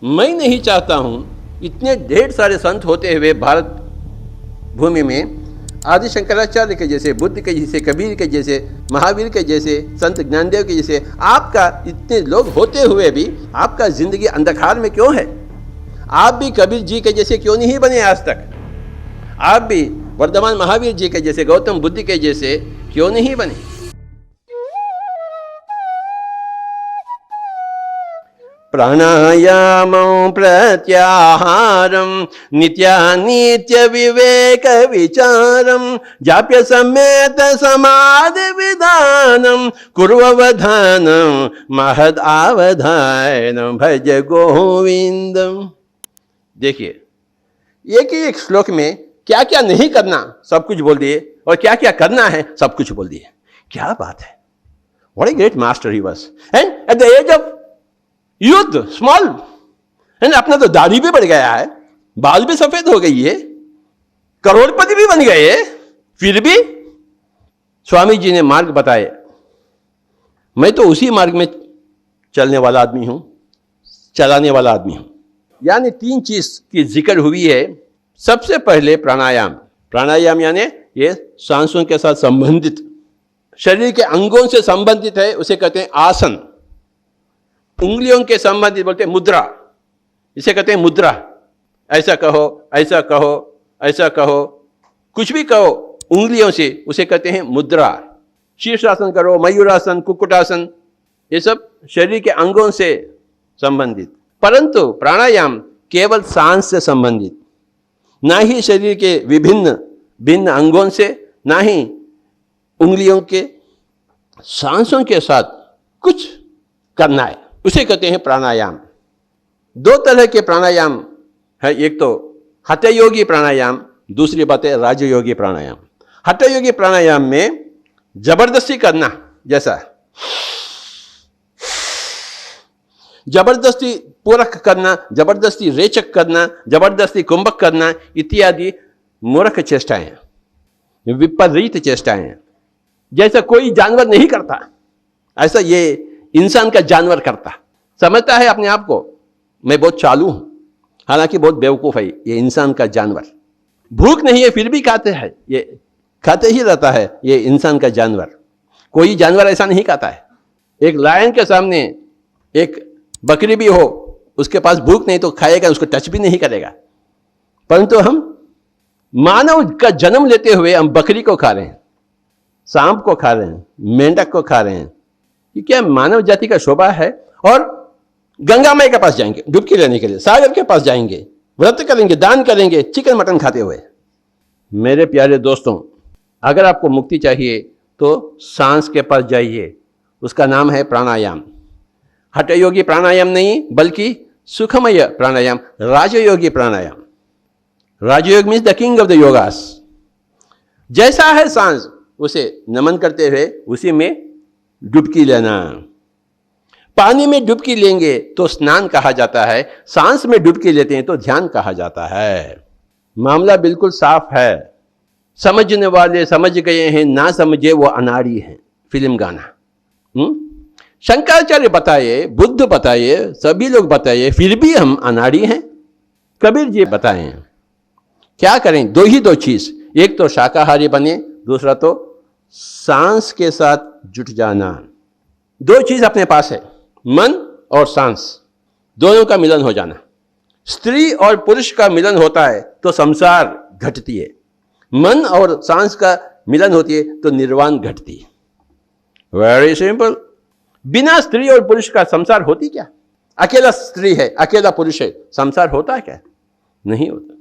मैं नहीं चाहता हूं इतने ढेर सारे संत होते हुए भारत भूमि में आदि शंकराचार्य के जैसे, बुद्ध के जैसे, कबीर के जैसे, महावीर के जैसे, संत ज्ञानदेव के जैसे आपका इतने लोग होते हुए भी आपका जिंदगी अंधकार में क्यों है? आप भी कबीर जी के जैसे क्यों नहीं बने आज तक? आप भी वर्धमान महावीर जी के जैसे, गौतम बुद्ध के जैसे क्यों नहीं बने? प्राणायामं प्रत्याहारं नित्यानित्य विवेक विचारं जाप्य सम्यत समाधि विधानं कुर्ववधानं महद आवधानं भज गोविंदम। देखिए, एक ही एक श्लोक में क्या क्या नहीं करना सब कुछ बोल दिए और क्या क्या करना है सब कुछ बोल दिए। क्या बात है! What a great master he was. And at the age of youth, small, and अपना तो दाढ़ी भी बढ़ गया है, बाल भी सफेद हो गई है, करोड़पति भी बन गए, फिर भी स्वामी जी ने मार्ग बताए। मैं तो उसी मार्ग में चलने वाला आदमी हूं, चलाने वाला आदमी हूं। यानी तीन चीज की जिक्र हुई है। सबसे पहले प्राणायाम। प्राणायाम यानी ये सांसों के साथ संबंधित, शरीर के अंगों से संबंधित है, उसे कहते हैं आसन। उंगलियों के संबंधित बोलते हैं मुद्रा, इसे कहते हैं मुद्रा। ऐसा कहो, ऐसा कहो, ऐसा कहो, कुछ भी कहो उंगलियों से, उसे कहते हैं मुद्रा। शीर्षासन करो, मयूरासन, कुक्कुटासन, ये सब शरीर के अंगों से संबंधित। परंतु प्राणायाम केवल सांस से संबंधित, ना ही शरीर के भिन्न अंगों से, ना ही उंगलियों के, सांसों के साथ कुछ करना है, उसे कहते हैं प्राणायाम। दो तरह के प्राणायाम है, एक तो हठयोगी प्राणायाम, दूसरी बात है राजयोगी प्राणायाम। हठयोगी प्राणायाम में जबरदस्ती करना, जैसा जबरदस्ती पूरक करना, जबरदस्ती रेचक करना, जबरदस्ती कुंभक करना इत्यादि मूर्ख चेष्टाएं, विपरीत चेष्टाएं, जैसा कोई जानवर नहीं करता ऐसा ये इंसान का जानवर करता। समझता है अपने आप को मैं बहुत चालू हूं, हालांकि बहुत बेवकूफ है ये इंसान का जानवर। भूख नहीं है फिर भी खाते हैं, ये खाते ही रहता है ये इंसान का जानवर। कोई जानवर ऐसा नहीं खाता है। एक लायन के सामने एक बकरी भी हो, उसके पास भूख नहीं तो खाएगा, उसको टच भी नहीं करेगा। परंतु हम मानव का जन्म लेते हुए हम बकरी को खा रहे हैं, सांप को खा रहे हैं, मेंढक को खा रहे हैं। ये क्या मानव जाति का शोभा है? और गंगा माई के पास जाएंगे डुबकी लेने के लिए, सागर के पास जाएंगे, व्रत करेंगे, दान करेंगे, चिकन मटन खाते हुए। मेरे प्यारे दोस्तों, अगर आपको मुक्ति चाहिए तो सांस के पास जाइए, उसका नाम है प्राणायाम। हठयोगी प्राणायाम नहीं बल्कि सुखमय प्राणायाम, राजयोगी pranayama. Rajyoga means the king of the yogas. जैसा है सांस उसे नमन करते हुए उसी में डुबकी लेना। पानी में डुबकी लेंगे तो स्नान कहा जाता है, सांस में डुबकी लेते हैं तो ध्यान कहा जाता है। मामला बिल्कुल साफ है। समझने वाले समझ गए हैं, ना समझे वो अनाड़ी हैं। फिल्म गाना। शंकराचार्य बताए, बुद्ध बताए, सभी लोग बताए, फिर भी हम अनाड़ी हैं। कबीर जी बताए। क्या करें? दो चीज, एक तो शाकाहारी बने, दूसरा तो सांस के साथ जुट जाना। दो चीज अपने पास है, मन और सांस, दोनों का मिलन हो जाना। स्त्री और पुरुष का मिलन होता है तो संसार घटती है, मन और सांस का मिलन होती है तो निर्वाण घटती है। Very simple. बिना स्त्री और पुरुष का संसार होती क्या? अकेला स्त्री है, अकेला पुरुष है, संसार होता क्या? नहीं होता।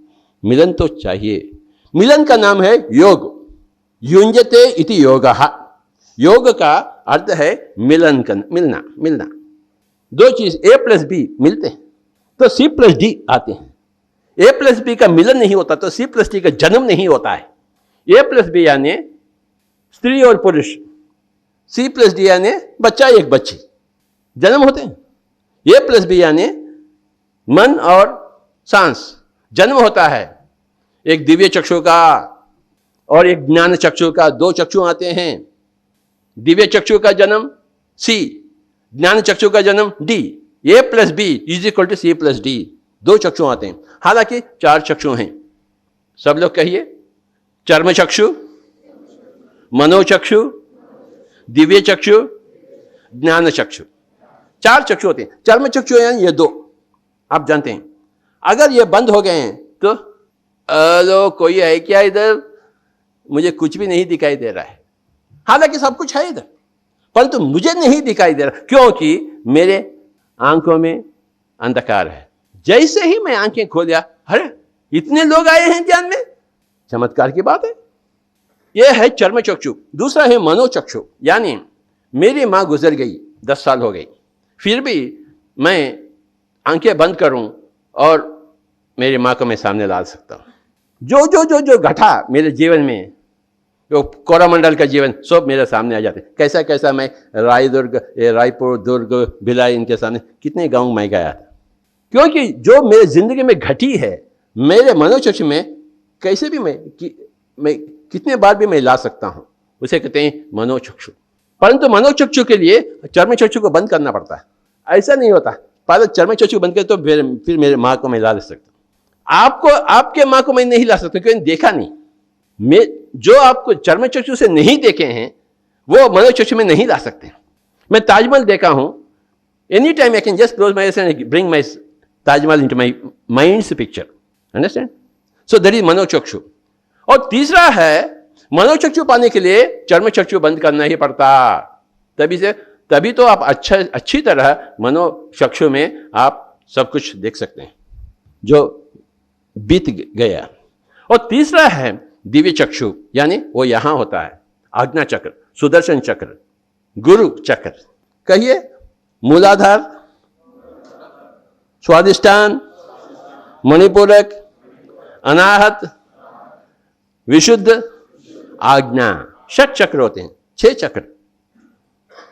मिलन तो चाहिए। मिलन का नाम है योग। युंजते इति योगः। योग का अर्थ है मिलन, मिलना, मिलना। दो चीज A प्लस बी मिलते हैं तो C प्लस डी आते हैं। A प्लस बी का मिलन नहीं होता तो C प्लस डी का जन्म नहीं होता है। A प्लस बी यानी स्त्री और पुरुष, C प्लस डी यानी बच्चा एक बच्ची, जन्म होते हैं। A प्लस बी यानी मन और सांस, जन्म होता है। एक दिव्य चक्षु का और एक ज्ञान चक्षु का, दो चक्षु आते हैं। दिव्य चक्षु का जन्म C, ज्ञान चक्षु का जन्म D। A plus B is equal to C plus D, 2 चक्षु आते हैं, हालांकि 4 चक्षु हैं। सब लोग कहिए, चर्म चक्षु, मनोचक्षु, दिव्य चक्षु, ज्ञान चक्षु, 4 चक्षु होते हैं। चर्म चक्षु यानी ये 2 आप जानते हैं। अगर ये बंद हो गए हैं तो हेलो कोई है क्या इधर, मुझे कुछ भी नहीं दिखाई दे रहा है। हालांकि सब कुछ है इधर, परंतु मुझे नहीं दिखाई दे रहा, क्योंकि मेरे आंखों में अंधकार है। जैसे ही मैं आंखें खोलिया, अरे इतने लोग आए हैं ध्यान में, चमत्कार की बात है। यह है चर्म चक्षु। दूसरा है मनोचक्षु, यानी मेरी माँ गुजर गई, 10 साल हो गई, फिर भी मैं आंखें बंद करूं और मेरी माँ को मैं सामने ला सकता हूं। जो जो जो जो घटा मेरे जीवन में, जो कोरोमंडल का जीवन, सब मेरे सामने आ जाते। कैसा कैसा मैं रायपुर, दुर्ग, भिलाई, इनके सामने कितने गांव में गया था, क्योंकि जो मेरे जिंदगी में घटी है मेरे मनोचक्षु में, कैसे भी मैं कितने बार भी मैं ला सकता हूं, उसे कहते हैं मनोचक्षु। परंतु मनोचक्षु के लिए चर्म चक्षु को बंद करना पड़ता है। ऐसा नहीं होता, पहले चर्म चक्षु बंद करे तो फिर मेरे माँ को मैं ला सकता हूँ। आपको, आपके माँ को मैं नहीं ला सकता क्योंकि देखा नहीं। मैं जो आपको चर्म चक्षु से नहीं देखे हैं वो मनोचक्षु में नहीं ला सकते। मैं ताजमहल देखा हूं, any time I can just close my eyes and bring my Taj Mahal into my mind's picture, understand? So that is मनोचक्षु। और तीसरा है, मनोचक्षु पाने के लिए चर्म चक्षु बंद करना ही पड़ता, तभी तो आप अच्छी तरह मनोचक्षु में आप सब कुछ देख सकते हैं जो बीत गया। और तीसरा है दिव्य चक्षु, यानी वो यहां होता है, आज्ञा चक्र, सुदर्शन चक्र, गुरु चक्र। कहिए, मूलाधार, स्वादिष्ठान, मणिपूरक, अनाहत, विशुद्ध, आज्ञा, 6 चक्र होते हैं, 6 चक्र।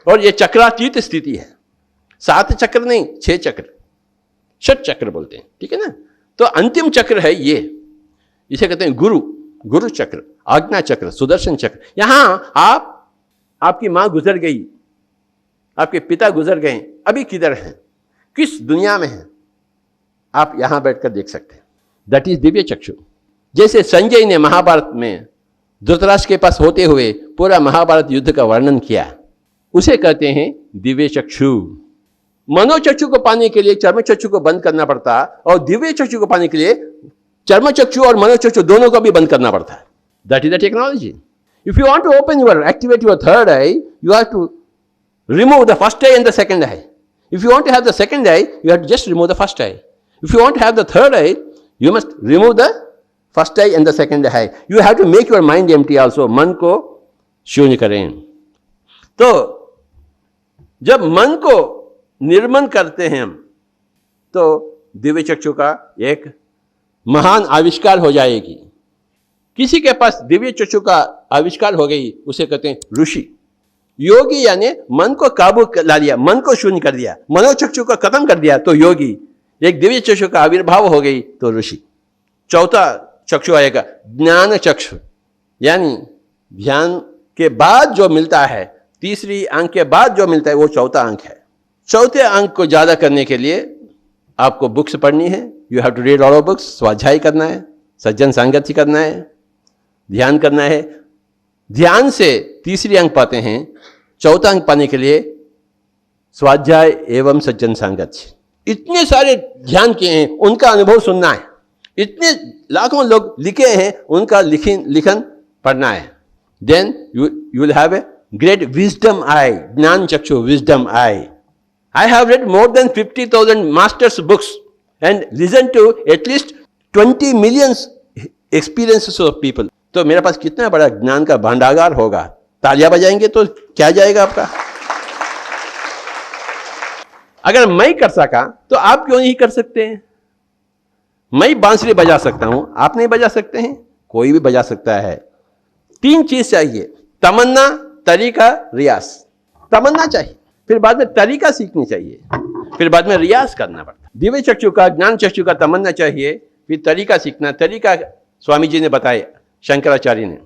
और ये चक्रातीत स्थिति है, 7 चक्र नहीं, 6 चक्र, 6 चक्र बोलते हैं, ठीक है ना? तो अंतिम चक्र है ये, इसे कहते हैं गुरु चक्र, आज्ञा चक्र, सुदर्शन चक्र। यहां आपकी मां गुजर गई, आपके पिता गुजर गए, अभी किधर हैं, किस दुनिया में हैं, आप यहां बैठकर देख सकते हैं। दैट इज दिव्य चक्षु। जैसे संजय ने महाभारत में धृतराष्ट्र के पास होते हुए पूरा महाभारत युद्ध का वर्णन किया, उसे कहते हैं दिव्य चक्षु। मनोचक्षु को पाने के लिए चर्म चक्षु को बंद करना पड़ता, और दिव्य चक्षु को पाने के लिए चर्म चक्षु और मनोचक्षु दोनों को भी बंद करना पड़ता है। That is the technology. If you want to activate your third eye, you have to remove the first eye and the second eye. If you want to have the second eye, you have to just remove the first eye. If you want to have the third eye, you must remove the first eye and the second eye. You have to make your mind empty also. मन को शून्य करें। तो जब मन को निर्मल करते हैं हम, तो दिव्य चक्षु का एक महान आविष्कार हो जाएगी। किसी के पास दिव्य चक्षु का आविष्कार हो गई, उसे कहते हैं ऋषि। योगी यानी मन को काबू ला लिया, मन को शून्य कर दिया, मनोचक्षु को खत्म कर दिया, तो योगी। एक दिव्य चक्षु का आविर्भाव हो गई तो ऋषि। चौथा चक्षु आएगा ज्ञान चक्षु, यानी ध्यान के बाद जो मिलता है, तीसरी अंक के बाद जो मिलता है, वो चौथा अंक है। चौथे अंक को ज्यादा करने के लिए आपको बुक्स पढ़नी है, you have to read all books, स्वाध्याय करना है, सज्जन संगति करना है, ध्यान करना है। ध्यान से तीसरी अंक पाते हैं, चौथा अंक पाने के लिए स्वाध्याय एवं सज्जन संगति। इतने सारे ध्यान किए हैं, उनका अनुभव सुनना है। इतने लाखों लोग लिखे हैं, उनका लिखन पढ़ना है। Then you will have a great wisdom eye, ज्ञान चक्षु, wisdom eye. I have read more than 50,000 master's books and listened to at least 20 million experiences of people. तो मेरे पास कितना बड़ा ज्ञान का भंडागार होगा। तालियां बजाएंगे तो क्या जाएगा आपका। अगर मैं कर सका तो आप क्यों नहीं कर सकते हैं? मैं बांसुरी बजा सकता हूं, आप नहीं बजा सकते हैं? कोई भी बजा सकता है। 3 चीज चाहिए, तमन्ना, तरीका, रियाज। तमन्ना चाहिए, फिर बाद में तरीका सीखनी चाहिए, फिर बाद में रियाज करना पड़ता। दिव्य चक्षु का, ज्ञान चक्षु का तमन्ना चाहिए, फिर तरीका सीखना। तरीका स्वामी जी ने बताया, शंकराचार्य ने।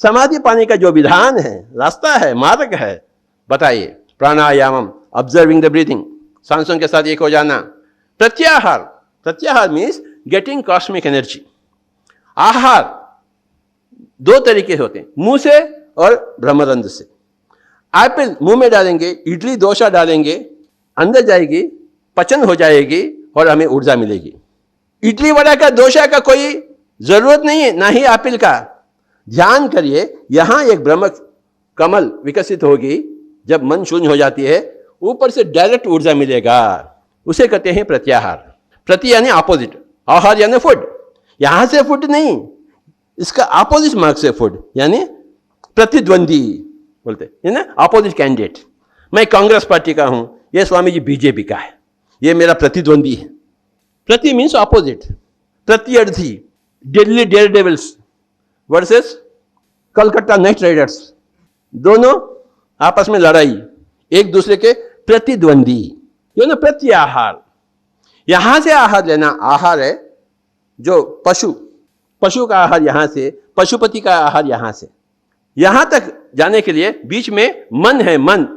समाधि पाने का जो विधान है, रास्ता है, मार्ग है, बताइए। प्राणायामम, ऑब्जर्विंग द ब्रीथिंग, सांसों के साथ एक हो जाना। प्रत्याहार, प्रत्याहार मीन्स गेटिंग कॉस्मिक एनर्जी। आहार दो तरीके होते हैं, मुंह से और ब्रह्मरंध्र से। एप्पल मुंह में डालेंगे, इडली डोसा डालेंगे, अंदर जाएगी, पचन हो जाएगी और हमें ऊर्जा मिलेगी। इडली वड़ा का डोसा का कोई जरूरत नहीं है, ना ही एप्पल का। ध्यान करिए, यहां एक ब्रह्म कमल विकसित होगी। जब मन शून्य हो जाती है, ऊपर से डायरेक्ट ऊर्जा मिलेगा, उसे कहते हैं प्रत्याहार। प्रति यानी ऑपोजिट, आहार यानी फूड। यहां से फूड नहीं, इसका ऑपोजिट मार्ग से फूड, यानी प्रतिद्वंदी बोलते हैं ना, ऑपोजिट कैंडिडेट। मैं कांग्रेस पार्टी का हूं, ये स्वामी जी बीजेपी का है, ये मेरा प्रतिद्वंदी है। प्रति मीन्स ऑपोजिट, प्रत्यर्थी। Delhi Daredevils versus Calcutta Knight Riders, दोनों आपस में लड़ाई, एक दूसरे के प्रतिद्वंदी, ये ना प्रत्याहार। यहां से आहार लेना, आहार है जो पशु का आहार यहां से, पशुपति का आहार यहां से। यहां तक जाने के लिए बीच में मन है, मन,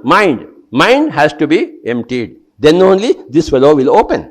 mind has to be emptied, then only this veil will open.